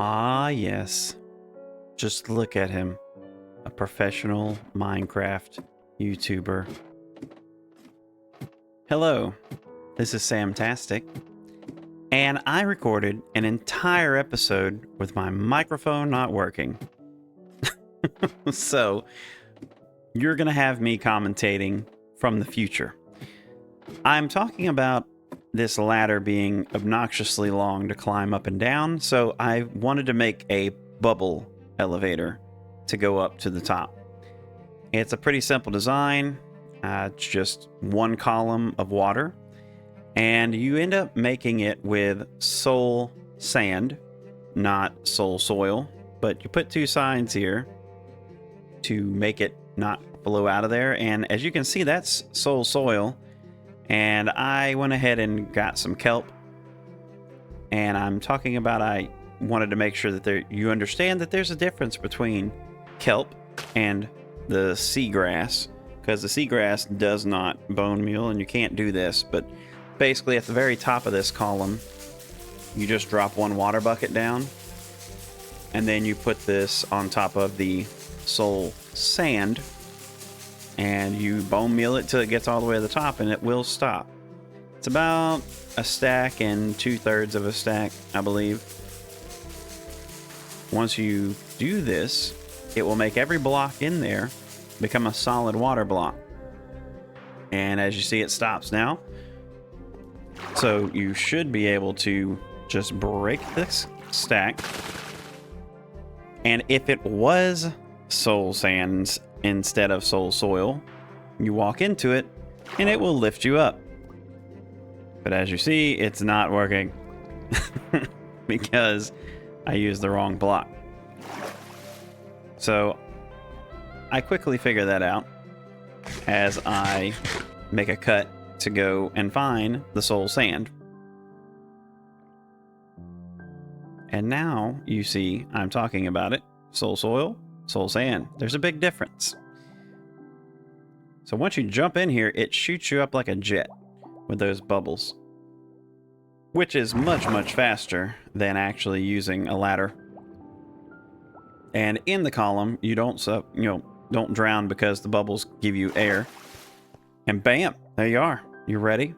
Ah, yes. Just look at him. A professional Minecraft YouTuber. Hello, this is Samtastik, and I recorded an entire episode with my microphone not working. So, you're going to have me commentating from the future. I'm talking about this ladder being obnoxiously long to climb up and down, so I wanted to make a bubble elevator to go up to the top. It's a pretty simple design. It's just one column of water, and you end up making it with soul sand, not soul soil, but you put two signs here to make it not blow out of there. And as you can see, that's soul soil. And I went ahead and got some kelp. And I'm talking about, I wanted to make sure that you understand that there's a difference between kelp and the seagrass, because the seagrass does not bone meal, and you can't do this. But basically, at the very top of this column, you just drop one water bucket down, and then you put this on top of the soul sand, and you bone meal it till it gets all the way to the top, and it will stop. It's about a stack and 2/3 of a stack, I believe. Once you do this, it will make every block in there become a solid water block. And as you see, it stops now. So you should be able to just break this stack. And if it was soul sands instead of soul soil, you walk into it and it will lift you up. But as you see, it's not working because I used the wrong block. So I quickly figure that out as I make a cut to go and find the soul sand. And now you see I'm talking about it. Soul soil, soul sand. There's a big difference. So once you jump in here, it shoots you up like a jet with those bubbles, which is much, much faster than actually using a ladder. And in the column, you don't drown because the bubbles give you air. And bam, there you are. You're ready.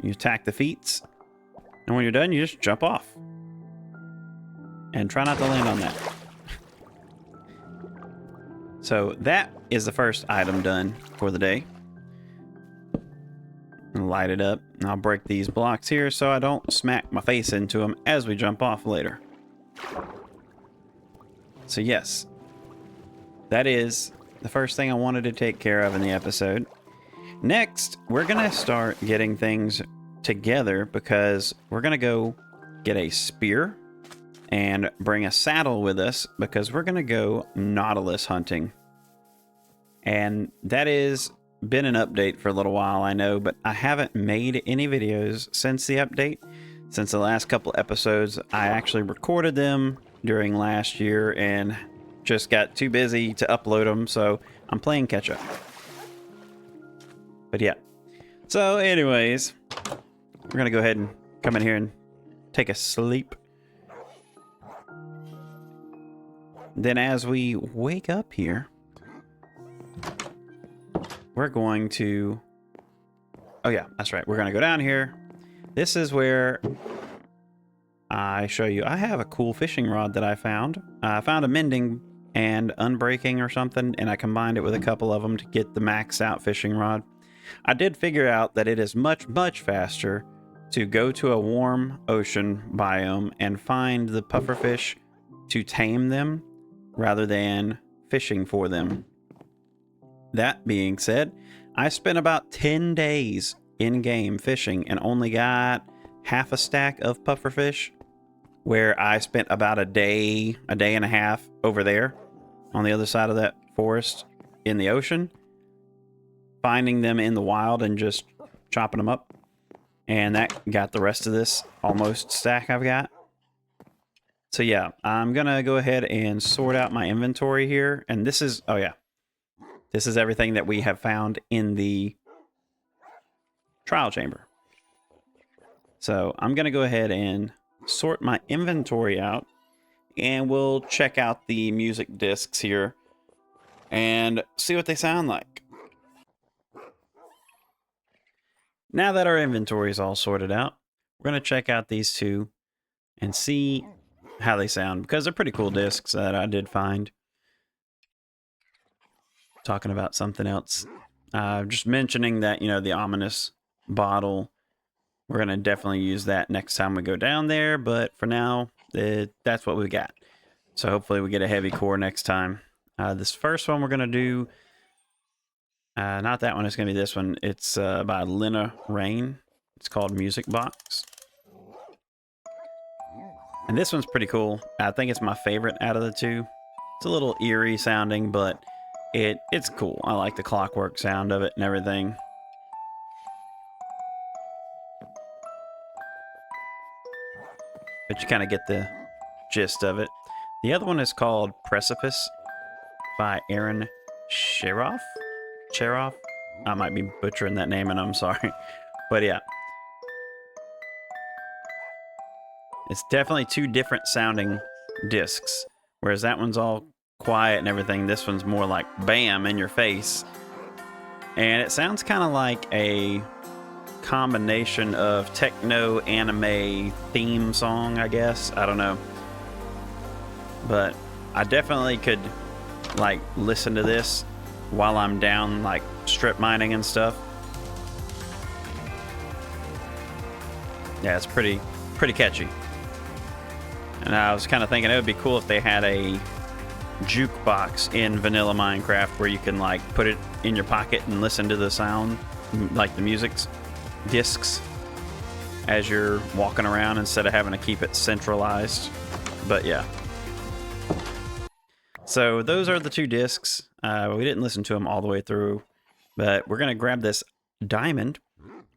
You attack the feats. And when you're done, you just jump off. And try not to land on that. So that is the first item done for the day. Light it up. And I'll break these blocks here so I don't smack my face into them as we jump off later. So yes, that is the first thing I wanted to take care of in the episode. Next, we're going to start getting things together because we're going to go get a spear and bring a saddle with us because we're going to go nautilus hunting. And that has been an update for a little while, I know, but I haven't made any videos since the update. Since the last couple episodes, I actually recorded them during last year and just got too busy to upload them, so I'm playing catch up. But yeah. So anyways, we're going to go ahead and come in here and take a sleep. Then as we wake up here, we're going to... Oh yeah, that's right. We're going to go down here. This is where I show you. I have a cool fishing rod that I found. I found a mending and unbreaking or something, and I combined it with a couple of them to get the max out fishing rod. I did figure out that it is much, much faster to go to a warm ocean biome and find the pufferfish to tame them rather than fishing for them. That being said, I spent about 10 days in-game fishing and only got half a stack of pufferfish, where I spent about a day and a half over there on the other side of that forest in the ocean, finding them in the wild and just chopping them up. And that got the rest of this almost stack I've got. So yeah, I'm going to go ahead and sort out my inventory here. And this is, oh yeah, this is everything that we have found in the trial chamber. So I'm going to go ahead and sort my inventory out and we'll check out the music discs here and see what they sound like. Now that our inventory is all sorted out, we're going to check out these two and see how they sound, because they're pretty cool discs that I did find. Talking about something else. Just mentioning that, you know, the ominous bottle, we're going to definitely use that next time we go down there, but for now, that's what we got. So hopefully we get a heavy core next time. This first one we're going to do, not that one, it's going to be this one. It's by Lena Rain. It's called Music Box. And this one's pretty cool. I think it's my favorite out of the two. It's a little eerie sounding, but it's cool. I like the clockwork sound of it and everything. But you kind of get the gist of it. The other one is called Precipice by Aaron Cheroff. I might be butchering that name and I'm sorry. But yeah. It's definitely two different sounding discs. Whereas that one's all quiet and everything. This one's more like bam in your face. And it sounds kind of like a combination of techno anime theme song, I guess. I don't know. But I definitely could like listen to this while I'm down like strip mining and stuff. Yeah, it's pretty catchy. And I was kind of thinking it would be cool if they had a jukebox in vanilla Minecraft where you can like put it in your pocket and listen to the sound, like the music's discs, as you're walking around instead of having to keep it centralized. But yeah. So those are the two discs. We didn't listen to them all the way through, but we're going to grab this diamond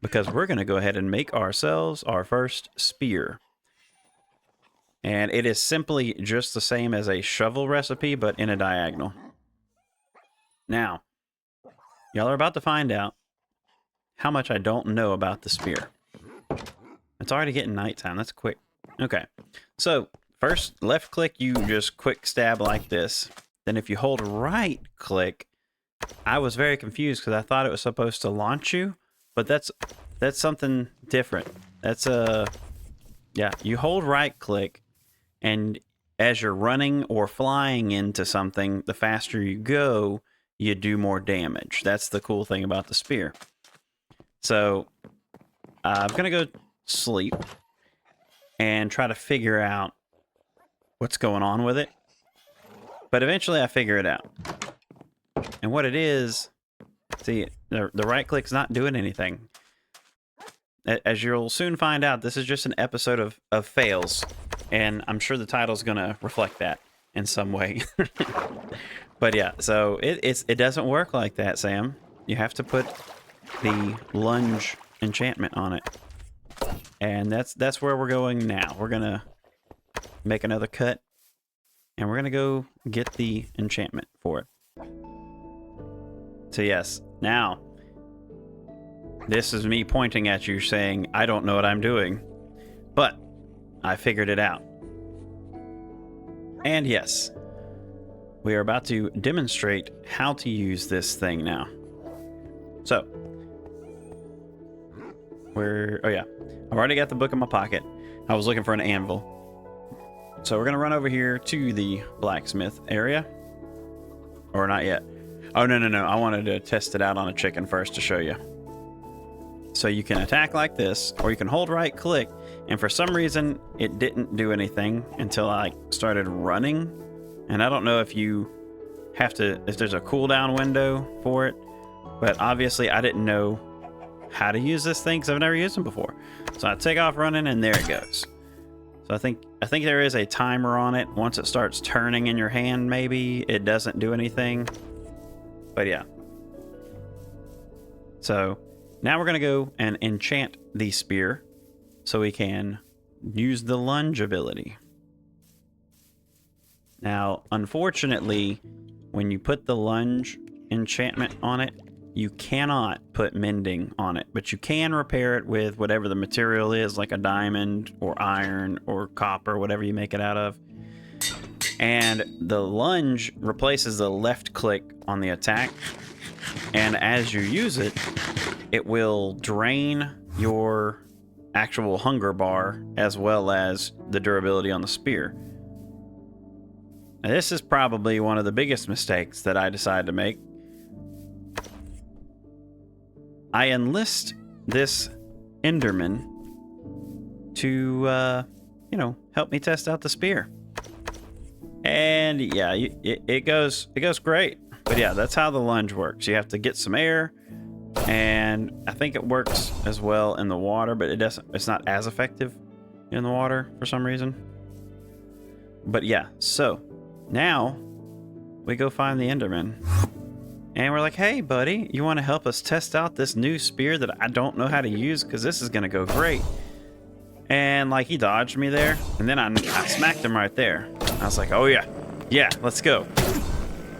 because we're going to go ahead and make ourselves our first spear. And it is simply just the same as a shovel recipe, but in a diagonal. Now, y'all are about to find out how much I don't know about the spear. It's already getting nighttime. That's quick. Okay. So, first, left click, you just quick stab like this. Then if you hold right click, I was very confused because I thought it was supposed to launch you, but that's something different. That's yeah, you hold right click, and as you're running or flying into something, the faster you go, you do more damage. That's the cool thing about the spear. So I'm going to go sleep and try to figure out what's going on with it. But eventually I figure it out. And what it is, see, the right click's not doing anything. As you'll soon find out, this is just an episode of fails. And I'm sure the title's going to reflect that in some way. But yeah, so it doesn't work like that, Sam. You have to put the lunge enchantment on it. And that's where we're going now. We're going to make another cut. And we're going to go get the enchantment for it. So yes, now, this is me pointing at you saying, I don't know what I'm doing. But I figured it out. And yes, we are about to demonstrate how to use this thing now. So, oh yeah, I've already got the book in my pocket. I was looking for an anvil. So we're going to run over here to the blacksmith area. Or not yet. Oh, no. I wanted to test it out on a chicken first to show you. So you can attack like this, or you can hold right click, and for some reason it didn't do anything until I started running. And I don't know if you have to, if there's a cooldown window for it, but obviously I didn't know how to use this thing because I've never used them before. So I take off running and there it goes. So I think there is a timer on it. Once it starts turning in your hand, maybe it doesn't do anything. But yeah. So now we're going to go and enchant the spear so we can use the lunge ability. Now, unfortunately, when you put the lunge enchantment on it, you cannot put mending on it, but you can repair it with whatever the material is, like a diamond or iron or copper, whatever you make it out of. And the lunge replaces the left click on the attack. And as you use it, it will drain your actual hunger bar as well as the durability on the spear. Now, this is probably one of the biggest mistakes that I decided to make. I enlist this Enderman to, help me test out the spear. And yeah, it goes great. But yeah, that's how the lunge works. You have to get some air, and I think it works as well in the water, but it's not as effective in the water for some reason. But yeah, so now we go find the Enderman. And we're like, hey, buddy, you want to help us test out this new spear that I don't know how to use? Because this is going to go great. And, like, he dodged me there. And then I smacked him right there. I was like, oh, yeah. Yeah, let's go.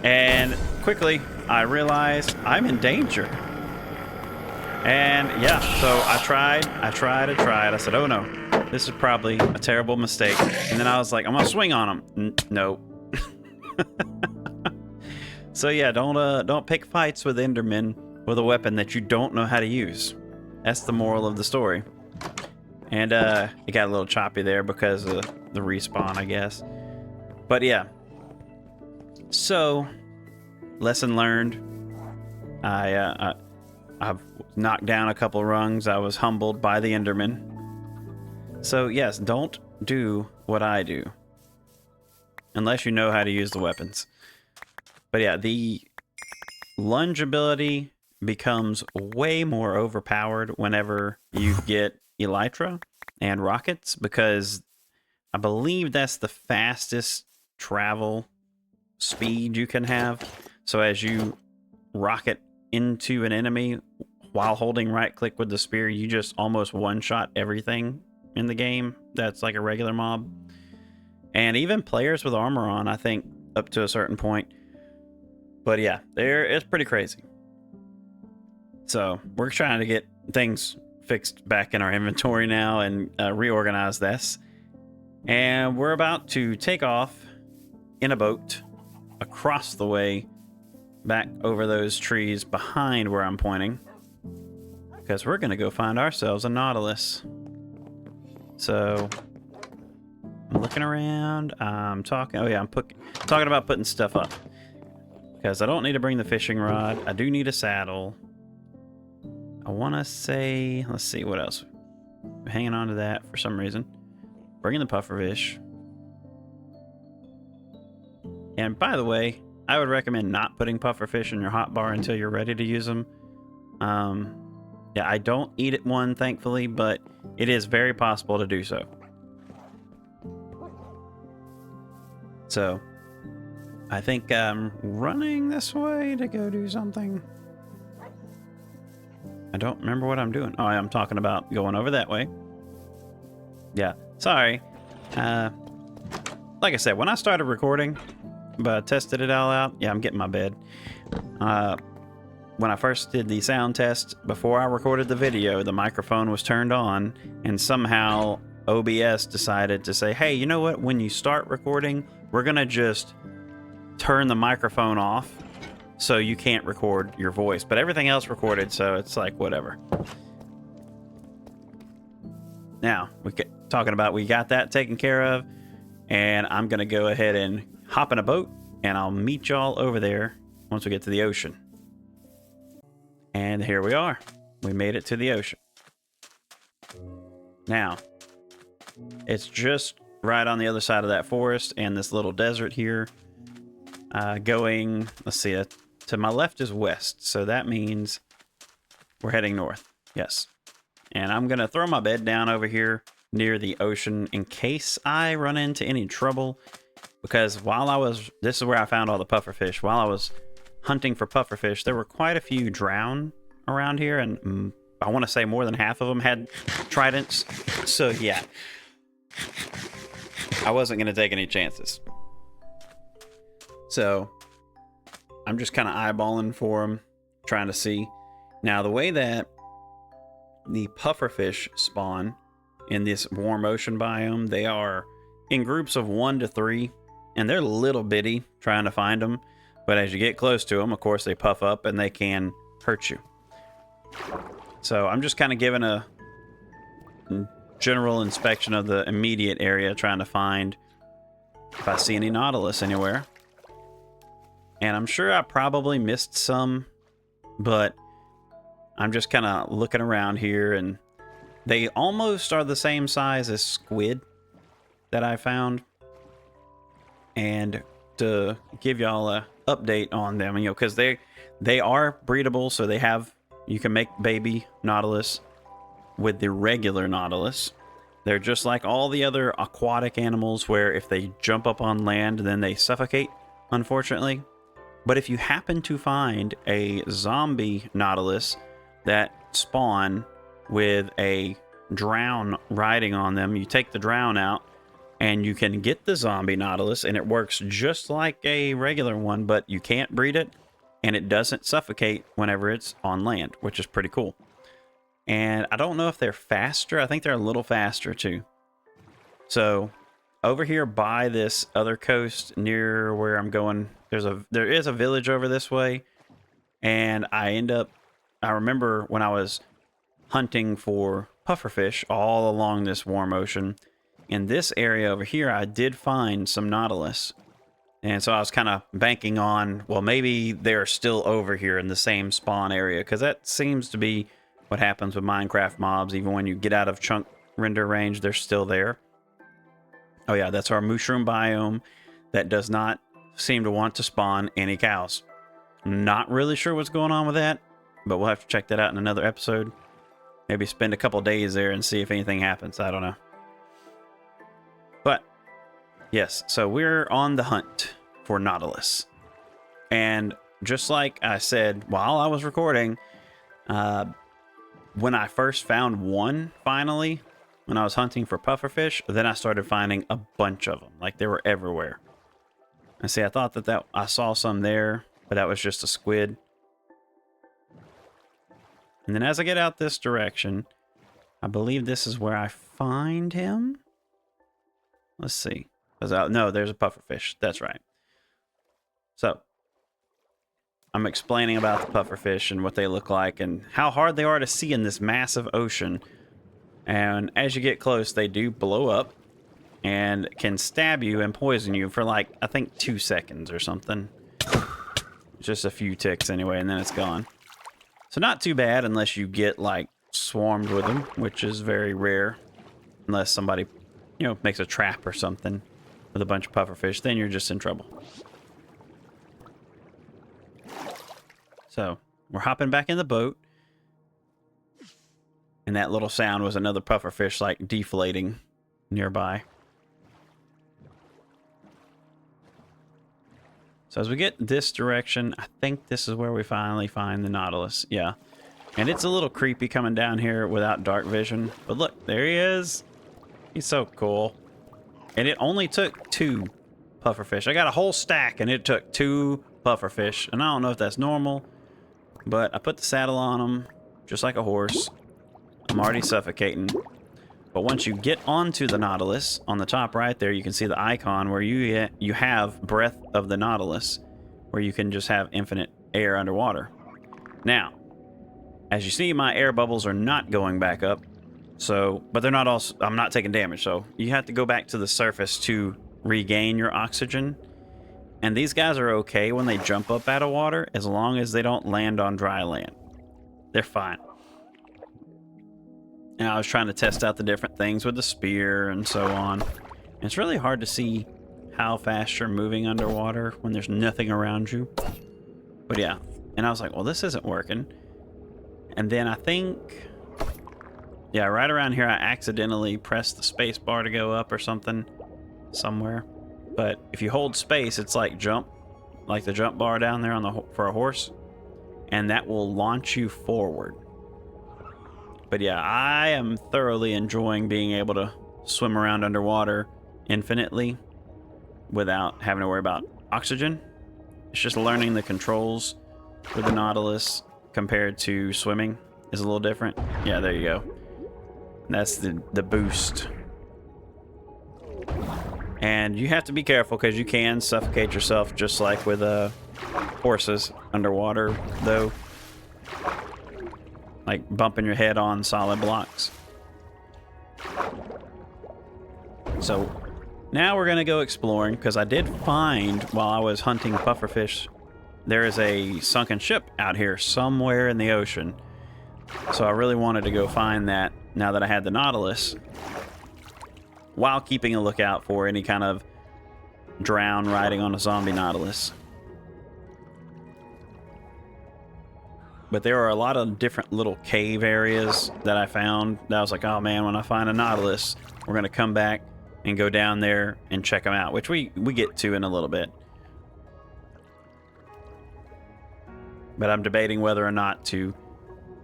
And quickly, I realized I'm in danger. And, yeah, so I tried. I said, oh, no. This is probably a terrible mistake. And then I was like, I'm going to swing on him. No. So yeah, don't pick fights with Endermen with a weapon that you don't know how to use. That's the moral of the story. And it got a little choppy there because of the respawn, I guess. But yeah. So, lesson learned. I've knocked down a couple rungs. I was humbled by the Enderman. So yes, don't do what I do unless you know how to use the weapons. But yeah, the lunge ability becomes way more overpowered whenever you get elytra and rockets, because I believe that's the fastest travel speed you can have. So as you rocket into an enemy while holding right click with the spear, you just almost one-shot everything in the game that's like a regular mob. And even players with armor on, I think, up to a certain point. But yeah, it's pretty crazy. So we're trying to get things fixed back in our inventory now and reorganize this. And we're about to take off in a boat across the way back over those trees behind where I'm pointing, because we're going to go find ourselves a Nautilus. So I'm looking around. I'm talking. Oh yeah, I'm talking about putting stuff up. Because I don't need to bring the fishing rod. I do need a saddle. I want to say... Let's see, what else? I'm hanging on to that for some reason. Bringing the pufferfish. And by the way, I would recommend not putting pufferfish in your hotbar until you're ready to use them. Yeah, I don't eat it one, thankfully, but it is very possible to do so. So... I think I'm running this way to go do something. I don't remember what I'm doing. Oh, I'm talking about going over that way. Yeah, sorry. Like I said, when I started recording, but tested it all out, yeah, I'm getting my bed. When I first did the sound test, before I recorded the video, the microphone was turned on, and somehow OBS decided to say, hey, you know what? When you start recording, we're going to just turn the microphone off so you can't record your voice, but everything else recorded, so it's like whatever. Now we got that taken care of, and I'm gonna go ahead and hop in a boat, and I'll meet y'all over there once we get to the ocean. And here we are. We made it to the ocean. Now it's just right on the other side of that forest and this little desert here. Going, let's see, to my left is west, so that means we're heading north. Yes. And I'm going to throw my bed down over here near the ocean in case I run into any trouble, because this is where I found all the pufferfish. While I was hunting for pufferfish, there were quite a few drown around here, and I want to say more than half of them had tridents. So yeah, I wasn't going to take any chances. So I'm just kind of eyeballing for them, trying to see. Now, the way that the pufferfish spawn in this warm ocean biome, they are in groups of 1 to 3. and they're little bitty trying to find them. But as you get close to them, of course, they puff up and they can hurt you. So I'm just kind of giving a general inspection of the immediate area, trying to find if I see any nautilus anywhere. And I'm sure I probably missed some, but I'm just kind of looking around here, and they almost are the same size as squid that I found. And to give y'all a update on them, you know, because they are breedable, so you can make baby nautilus with the regular nautilus. They're just like all the other aquatic animals, where if they jump up on land, then they suffocate, unfortunately. But if you happen to find a zombie nautilus that spawn with a drown riding on them, you take the drown out and you can get the zombie nautilus, and it works just like a regular one, but you can't breed it and it doesn't suffocate whenever it's on land, which is pretty cool. And I don't know if they're faster. I think they're a little faster too. So over here by this other coast near where I'm going, there is a village over this way, and I remember when I was hunting for pufferfish all along this warm ocean, in this area over here I did find some nautilus. And so I was kind of banking on, well, maybe they're still over here in the same spawn area, because that seems to be what happens with Minecraft mobs. Even when you get out of chunk render range, they're still there. Oh yeah, that's our mushroom biome that does not seem to want to spawn any cows. I'm not really sure what's going on with that, but we'll have to check that out in another episode. Maybe spend a couple days there and see if anything happens. I don't know. But yes, so we're on the hunt for nautilus. And just like I said while I was recording, when I first found one, finally, when I was hunting for pufferfish, then I started finding a bunch of them. Like, they were everywhere. And see, I thought that I saw some there, but that was just a squid. And then as I get out this direction, I believe this is where I find him. Let's see. No, there's a pufferfish. That's right. So I'm explaining about the pufferfish and what they look like and how hard they are to see in this massive ocean. And as you get close, they do blow up and can stab you and poison you for, like, I think 2 seconds or something. Just a few ticks anyway, and then it's gone. So not too bad unless you get, like, swarmed with them, which is very rare. Unless somebody, you know, makes a trap or something with a bunch of pufferfish, then you're just in trouble. So we're hopping back in the boat. And that little sound was another pufferfish, like, deflating nearby. So as we get this direction, I think this is where we finally find the nautilus. Yeah. And it's a little creepy coming down here without dark vision. But look, there he is. He's so cool. And it only took 2 pufferfish. I got a whole stack and it took 2 pufferfish. And I don't know if that's normal, but I put the saddle on him just like a horse. I'm already suffocating. But once you get onto the nautilus, on the top right there, you can see the icon where you have Breath of the Nautilus, where you can just have infinite air underwater. Now, as you see, my air bubbles are not going back up. So, but they're not also, I'm not taking damage. So you have to go back to the surface to regain your oxygen. And these guys are okay when they jump up out of water, as long as they don't land on dry land. They're fine. And I was trying to test out the different things with the spear and so on. And it's really hard to see how fast you're moving underwater when there's nothing around you. But yeah, and I was like, well, this isn't working. And then I think, yeah, right around here, I accidentally pressed the space bar to go up or something somewhere. But if you hold space, it's like jump, like the jump bar down there on for a horse. And that will launch you forward. But yeah, I am thoroughly enjoying being able to swim around underwater infinitely without having to worry about oxygen. It's just learning the controls for the Nautilus compared to swimming is a little different. Yeah, there you go. That's the boost. And you have to be careful because you can suffocate yourself just like with horses underwater, though. Like bumping your head on solid blocks. So now we're going to go exploring because I did find while I was hunting pufferfish, there is a sunken ship out here somewhere in the ocean. So I really wanted to go find that now that I had the Nautilus, while keeping a lookout for any kind of drown riding on a zombie Nautilus. But there are a lot of different little cave areas that I found that I was like, oh man, when I find a Nautilus, we're going to come back and go down there and check them out, which we get to in a little bit. But I'm debating whether or not to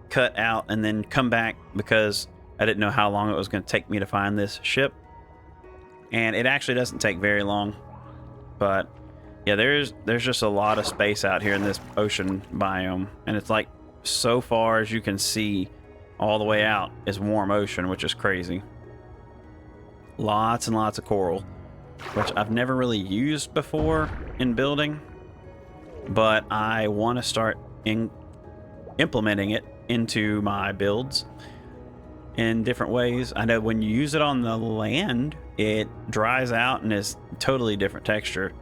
cut out and then come back because I didn't know how long it was going to take me to find this ship. And it actually doesn't take very long. But yeah, there's just a lot of space out here in this ocean biome. And it's like so far as you can see all the way out is warm ocean, which is crazy. Lots and lots of coral, which I've never really used before in building. But I want to start implementing it into my builds in different ways. I know when you use it on the land, it dries out and is totally different texture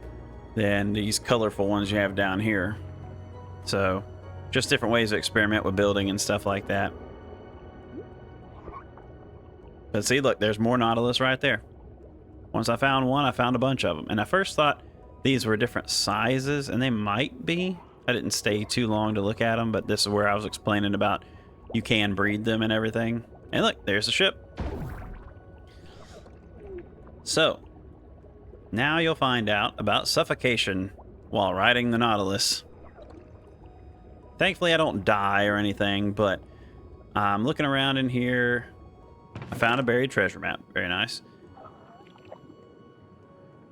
than these colorful ones you have down here. So just different ways to experiment with building and stuff like that. But see, look, there's more Nautilus right there. Once I found one, I found a bunch of them. And I first thought these were different sizes, and they might be. I didn't stay too long to look at them, but this is where I was explaining about you can breed them and everything. And look, there's the ship. So, now you'll find out about suffocation while riding the Nautilus. Thankfully, I don't die or anything, but I'm looking around in here. I found a buried treasure map. Very nice.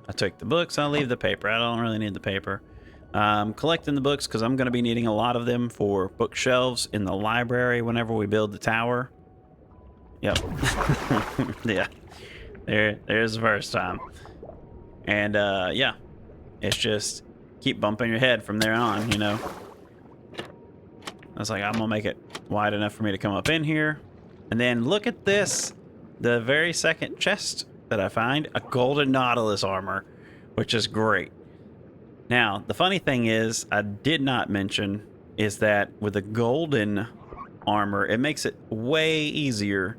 I took the books. I'll leave the paper. I don't really need the paper. Collecting the books because I'm going to be needing a lot of them for bookshelves in the library whenever we build the tower. Yep. Yeah. There's the first time. And yeah, it's just keep bumping your head from there on, you know. I was like, I'm gonna make it wide enough for me to come up in here. And then look at this, the very second chest that I find, a golden Nautilus armor, which is great. Now, the funny thing is, I did not mention, is that with the golden armor, it makes it way easier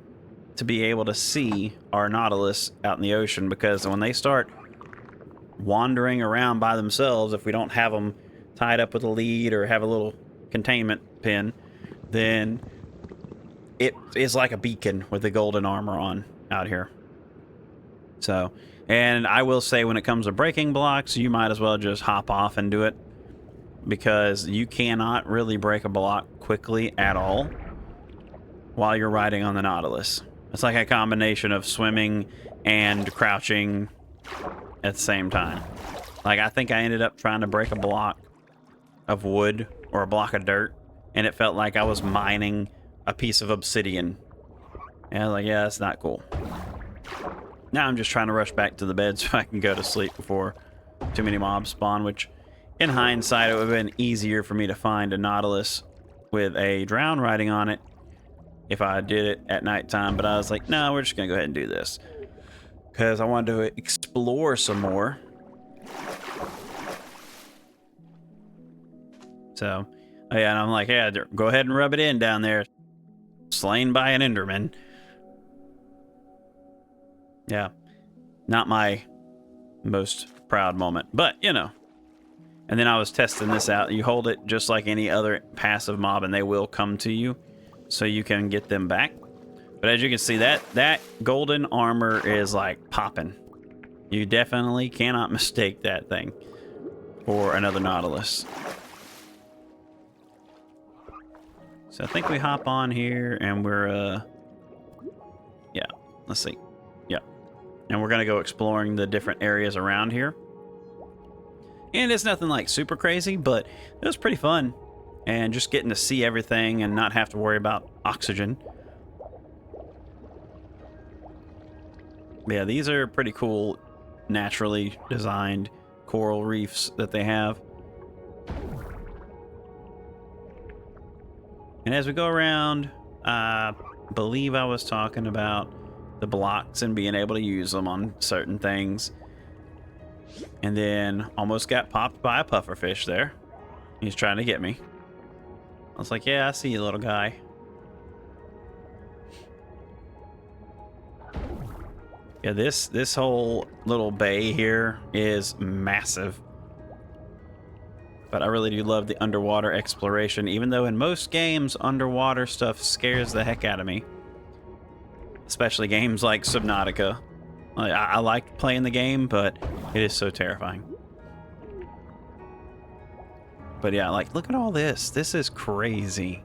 to be able to see our Nautilus out in the ocean, because when they start wandering around by themselves, if we don't have them tied up with a lead or have a little containment pin, then it is like a beacon with the golden armor on out here. So, and I will say when it comes to breaking blocks, you might as well just hop off and do it, because you cannot really break a block quickly at all while you're riding on the Nautilus. It's like a combination of swimming and crouching at the same time. Like, I think I ended up trying to break a block of wood or a block of dirt, and it felt like I was mining a piece of obsidian. And I was like, yeah, that's not cool. Now I'm just trying to rush back to the bed so I can go to sleep before too many mobs spawn, which in hindsight, it would have been easier for me to find a Nautilus with a drown riding on it if I did it at nighttime. But I was like, no, we're just going to go ahead and do this, because I wanted to explore some more. So, oh yeah, and I'm like, yeah, go ahead and rub it in down there. Slain by an Enderman. Yeah, not my most proud moment, but you know. And then I was testing this out. You hold it just like any other passive mob, and they will come to you, so you can get them back. But as you can see, that golden armor is like popping. You definitely cannot mistake that thing for another Nautilus. So I think we hop on here, and we're yeah, let's see. Yeah. And we're going to go exploring the different areas around here. And it's nothing like super crazy, but it was pretty fun. And just getting to see everything and not have to worry about oxygen. Yeah, these are pretty cool naturally designed coral reefs that they have. And as we go around, I believe I was talking about the blocks and being able to use them on certain things. And then almost got popped by a pufferfish there. He's trying to get me. I was like, yeah, I see you, little guy. Yeah, this whole little bay here is massive. But I really do love the underwater exploration, even though in most games, underwater stuff scares the heck out of me. Especially games like Subnautica. I like playing the game, but it is so terrifying. But yeah, like, look at all this. This is crazy.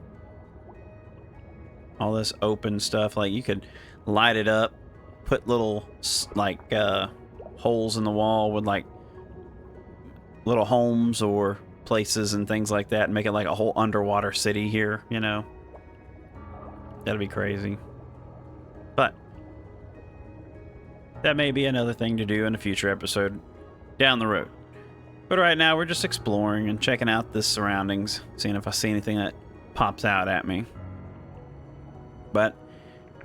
All this open stuff. Like, you could light it up, put little, like, holes in the wall with, like, little homes or places and things like that and make it like a whole underwater city here, you know? That'd be crazy. But that may be another thing to do in a future episode down the road. But right now, we're just exploring and checking out the surroundings, seeing if I see anything that pops out at me. But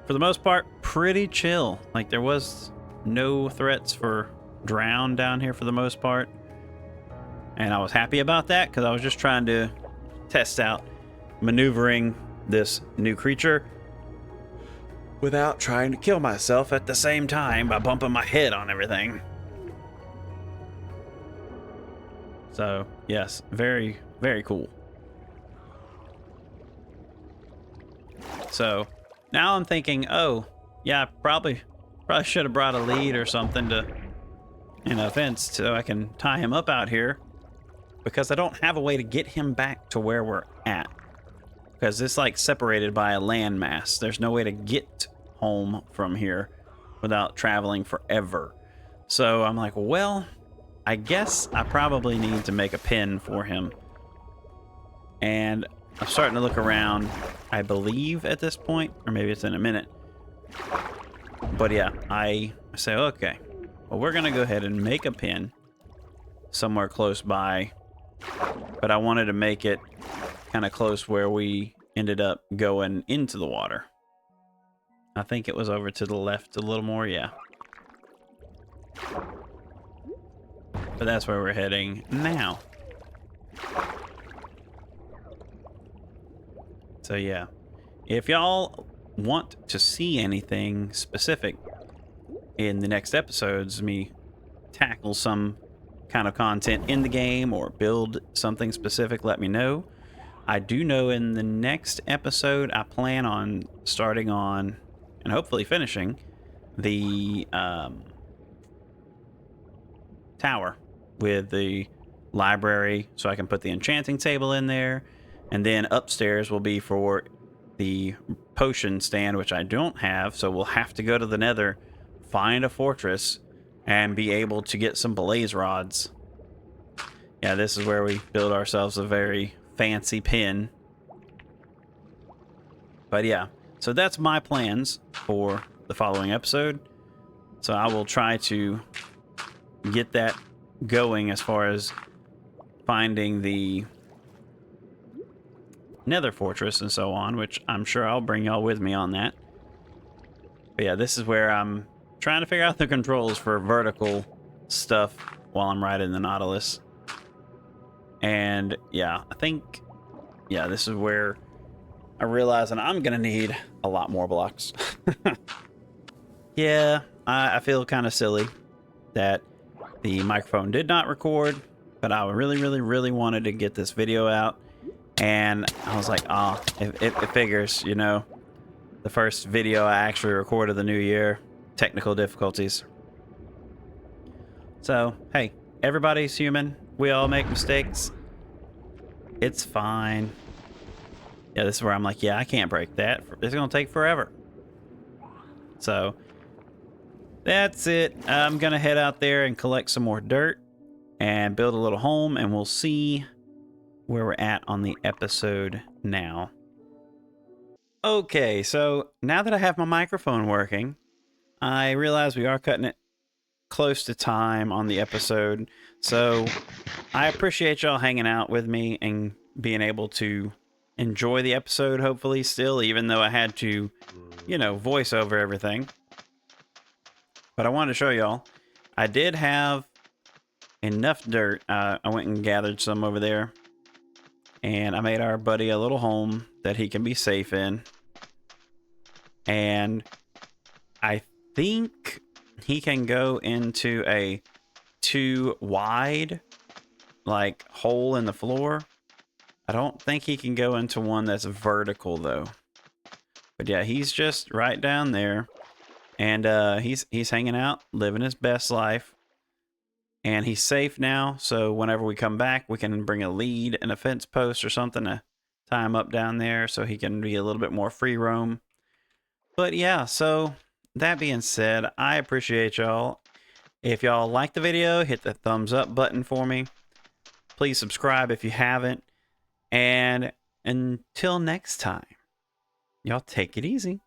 for the most part, pretty chill. Like, there was no threats for drown down here for the most part. And I was happy about that because I was just trying to test out maneuvering this new creature without trying to kill myself at the same time by bumping my head on everything. So, yes, very, very cool. So, now I'm thinking, oh, yeah, probably should have brought a lead or something to, in a fence so I can tie him up out here. Because I don't have a way to get him back to where we're at. Because it's like separated by a landmass. There's no way to get home from here without traveling forever. So I'm like, well, I guess I probably need to make a pen for him. And I'm starting to look around, I believe at this point, or maybe it's in a minute. But yeah, I say, okay, well, we're going to go ahead and make a pen somewhere close by. But I wanted to make it kind of close where we ended up going into the water. I think it was over to the left a little more, yeah. But that's where we're heading now. So yeah, if y'all want to see anything specific in the next episodes, me tackle some kind of content in the game or build something specific, let me know. I do know in the next episode I plan on starting on and hopefully finishing the tower with the library so I can put the enchanting table in there, and then upstairs will be for the potion stand, which I don't have, so we'll have to go to the Nether, find a fortress, and be able to get some blaze rods. Yeah, this is where we build ourselves a very fancy pen. But yeah, so that's my plans for the following episode. So I will try to get that going as far as finding the Nether fortress and so on, which I'm sure I'll bring y'all with me on that. But yeah, this is where I'm trying to figure out the controls for vertical stuff while I'm riding the Nautilus. And yeah, I think, yeah, this is where I realize that I'm gonna need a lot more blocks. Yeah, I feel kind of silly that the microphone did not record, but I really wanted to get this video out. And I was like, oh, it figures, you know, the first video I actually recorded the new year, technical difficulties. So, hey, everybody's human. We all make mistakes. It's fine. Yeah, this is where I'm like, yeah, I can't break that. It's going to take forever. So, that's it. I'm going to head out there and collect some more dirt and build a little home, and we'll see where we're at on the episode now. Okay, so now that I have my microphone working, I realize we are cutting it close to time on the episode. So I appreciate y'all hanging out with me and being able to enjoy the episode, hopefully, still, even though I had to, voice over everything. But I wanted to show y'all, I did have enough dirt. I went and gathered some over there. And I made our buddy a little home that he can be safe in. And I think he can go into a 2 wide, like, hole in the floor. I don't think he can go into one that's vertical, though. But yeah, he's just right down there. And he's hanging out, living his best life. And he's safe now, so whenever we come back, we can bring a lead and a fence post or something to tie him up down there so he can be a little bit more free roam. But yeah, so that being said, I appreciate y'all. If y'all like the video, hit the thumbs up button for me. Please subscribe if you haven't. And until next time, y'all take it easy.